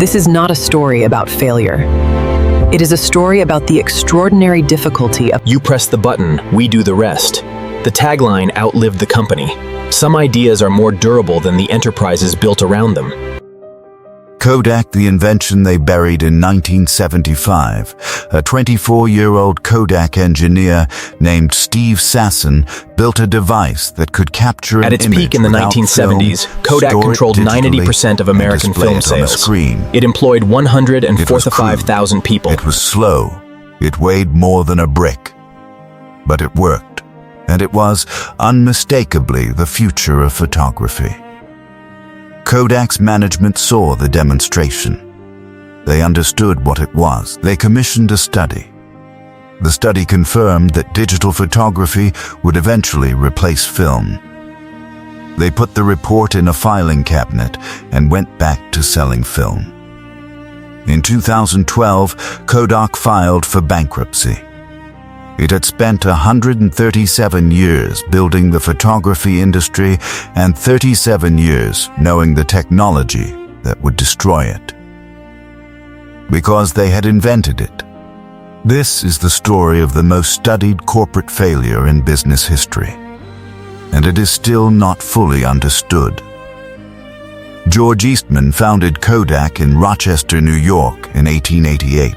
This is not a story about failure. It is a story about the extraordinary difficulty of You press the button, we do the rest. The tagline outlived the company. Some ideas are more durable than the enterprises built around them. Kodak, the invention they buried in 1975. A 24-year-old Kodak engineer named Steve Sasson built a device that could capture an At its image peak in the without 1970s, film, Kodak store it controlled digitally, 90% of and American display film it on a sales. screen. It employed It was 145,000 people. It was slow. It weighed more than a brick. But it worked. And it was unmistakably the future of photography. Kodak's management saw the demonstration. They understood what it was. They commissioned a study. The study confirmed that digital photography would eventually replace film. They put the report in a filing cabinet and went back to selling film. In 2012, Kodak filed for bankruptcy. It had spent 137 years building the photography industry and 37 years knowing the technology that would destroy it. Because they had invented it. This is the story of the most studied corporate failure in business history. And it is still not fully understood. George Eastman founded Kodak in Rochester, New York in 1888.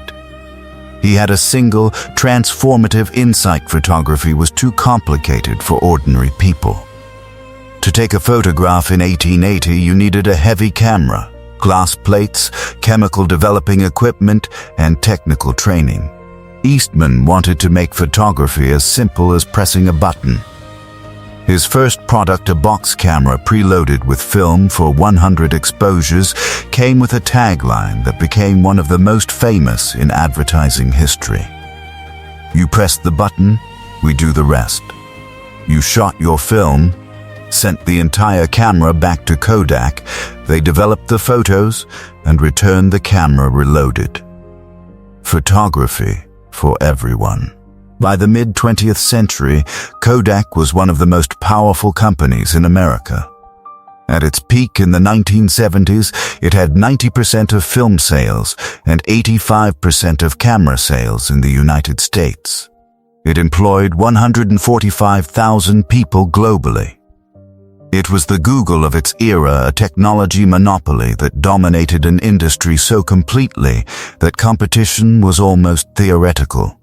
He had a single, transformative insight: photography was too complicated for ordinary people. To take a photograph in 1880, you needed a heavy camera, glass plates, chemical developing equipment, and technical training. Eastman wanted to make photography as simple as pressing a button. His first product, a box camera preloaded with film for 100 exposures, came with a tagline that became one of the most famous in advertising history. You press the button, we do the rest. You shot your film, sent the entire camera back to Kodak, they developed the photos, and returned the camera reloaded. Photography for everyone. By the mid-20th century, Kodak was one of the most powerful companies in America. At its peak in the 1970s, it had 90% of film sales and 85% of camera sales in the United States. It employed 145,000 people globally. It was the Google of its era, a technology monopoly that dominated an industry so completely that competition was almost theoretical.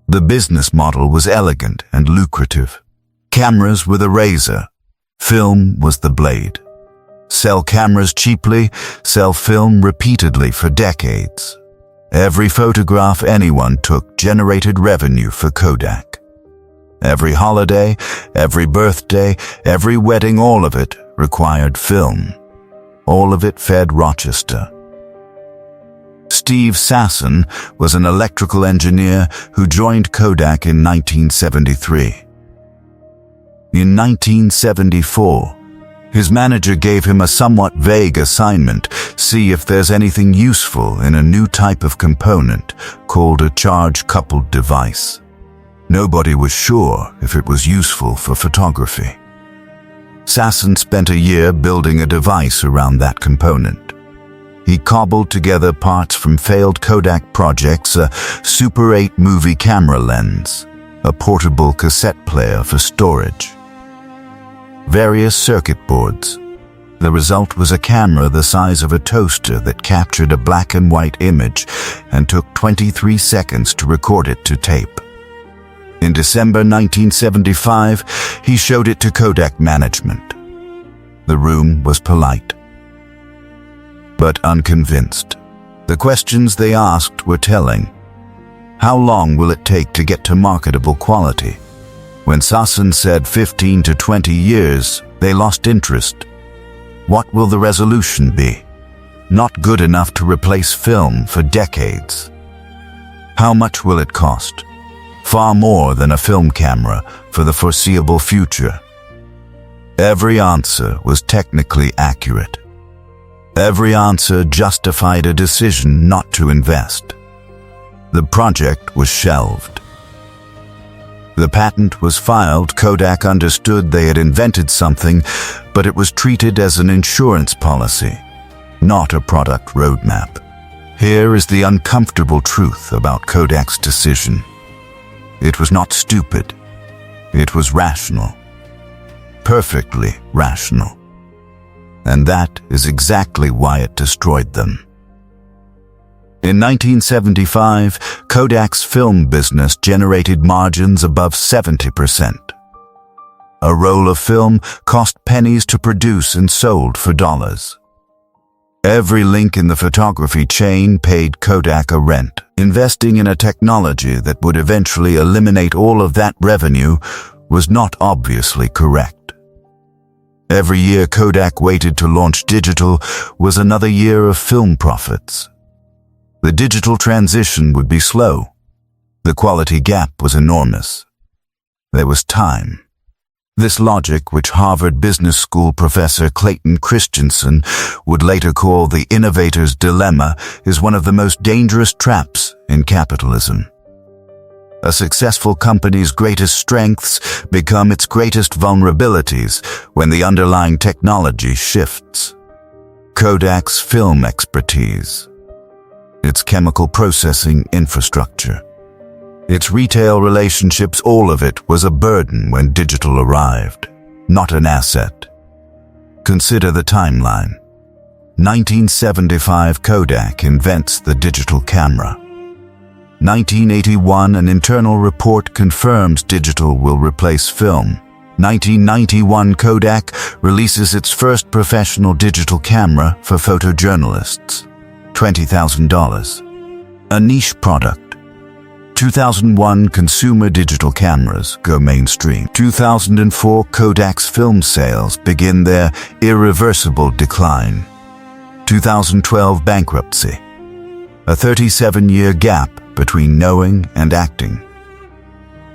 The business model was elegant and lucrative. Cameras were the razor. Film was the blade. Sell cameras cheaply, sell film repeatedly for decades. Every photograph anyone took generated revenue for Kodak. Every holiday, every birthday, every wedding, all of it required film. All of it fed Rochester. Steve Sasson was an electrical engineer who joined Kodak in 1973. In 1974, his manager gave him a somewhat vague assignment: see if there's anything useful in a new type of component called a charge-coupled device. Nobody was sure if it was useful for photography. Sasson spent a year building a device around that component. He cobbled together parts from failed Kodak projects: a Super 8 movie camera lens, a portable cassette player for storage, various circuit boards. The result was a camera the size of a toaster that captured a black and white image and took 23 seconds to record it to tape. In December 1975, he showed it to Kodak management. The room was polite, but unconvinced. The questions they asked were telling. How long will it take to get to marketable quality? When Sasson said 15 to 20 years, they lost interest. What will the resolution be? Not good enough to replace film for decades. How much will it cost? Far more than a film camera for the foreseeable future. Every answer was technically accurate. Every answer justified a decision not to invest. The project was shelved. The patent was filed. Kodak understood they had invented something, but it was treated as an insurance policy. not a product roadmap. Here is the uncomfortable truth about Kodak's decision. It was not stupid. It was rational. Perfectly rational. And that is exactly why it destroyed them. In 1975, Kodak's film business generated margins above 70%. A roll of film cost pennies to produce and sold for dollars. Every link in the photography chain paid Kodak a rent. Investing in a technology that would eventually eliminate all of that revenue was not obviously correct. Every year Kodak waited to launch digital was another year of film profits. The digital transition would be slow. The quality gap was enormous. There was time. This logic, which Harvard Business School professor Clayton Christensen would later call the innovator's dilemma, is one of the most dangerous traps in capitalism. A successful company's greatest strengths become its greatest vulnerabilities when the underlying technology shifts. Kodak's film expertise, its chemical processing infrastructure, its retail relationships, all of it was a burden when digital arrived, not an asset. Consider the timeline. 1975, Kodak invents the digital camera. 1981, an internal report confirms digital will replace film. 1991, Kodak releases its first professional digital camera for photojournalists. $20,000. A niche product. 2001, consumer digital cameras go mainstream. 2004, Kodak's film sales begin their irreversible decline. 2012, bankruptcy. A 37-year gap between knowing and acting.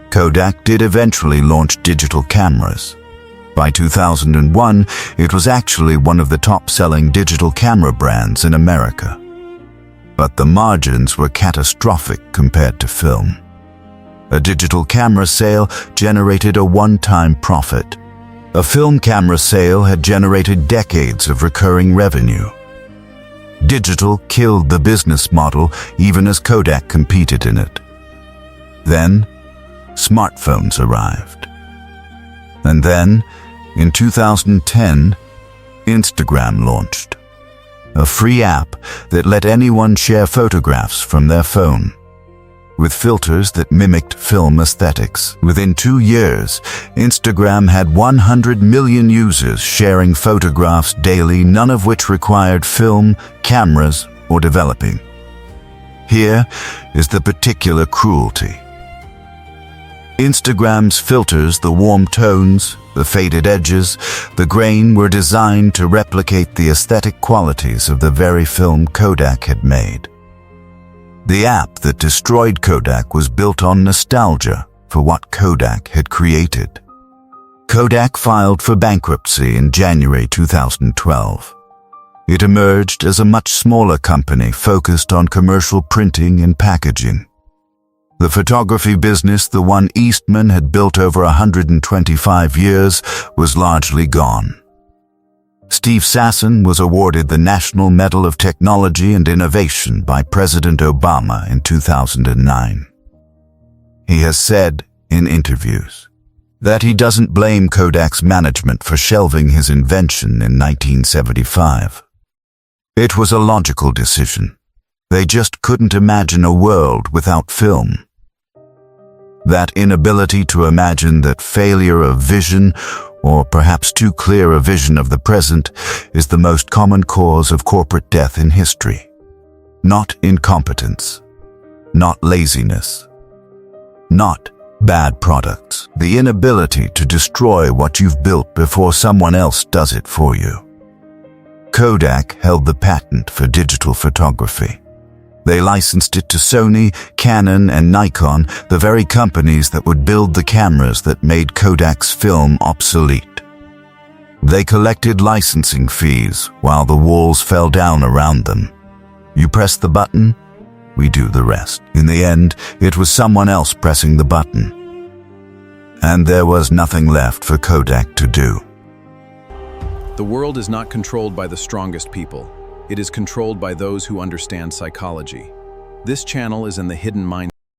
Kodak did eventually launch digital cameras. By 2001, it was actually one of the top-selling digital camera brands in America. But the margins were catastrophic compared to film. A digital camera sale generated a one-time profit. A film camera sale had generated decades of recurring revenue. Digital killed the business model even as Kodak competed in it. Then, smartphones arrived. And then, in 2010, Instagram launched. A free app that let anyone share photographs from their phone, with filters that mimicked film aesthetics. Within 2 years, Instagram had 100 million users sharing photographs daily, none of which required film, cameras, or developing. Here is the particular cruelty. Instagram's filters, the warm tones, the faded edges, the grain were designed to replicate the aesthetic qualities of the very film Kodak had made. The app that destroyed Kodak was built on nostalgia for what Kodak had created. Kodak filed for bankruptcy in January 2012. It emerged as a much smaller company focused on commercial printing and packaging. The photography business, the one Eastman had built over 125 years, was largely gone. Steve Sasson was awarded the National Medal of Technology and Innovation by President Obama in 2009. He has said in interviews that he doesn't blame Kodak's management for shelving his invention in 1975. It was a logical decision. They just couldn't imagine a world without film. That inability to imagine that failure of vision, or perhaps too clear a vision of the present, is the most common cause of corporate death in history. Not incompetence, not laziness, not bad products. The inability to destroy what you've built before someone else does it for you. Kodak held the patent for digital photography. They licensed it to Sony, Canon, and Nikon, the very companies that would build the cameras that made Kodak's film obsolete. They collected licensing fees while the walls fell down around them. You press the button, we do the rest. In the end, it was someone else pressing the button. And there was nothing left for Kodak to do. The world is not controlled by the strongest people. It is controlled by those who understand psychology. This channel is in the hidden mind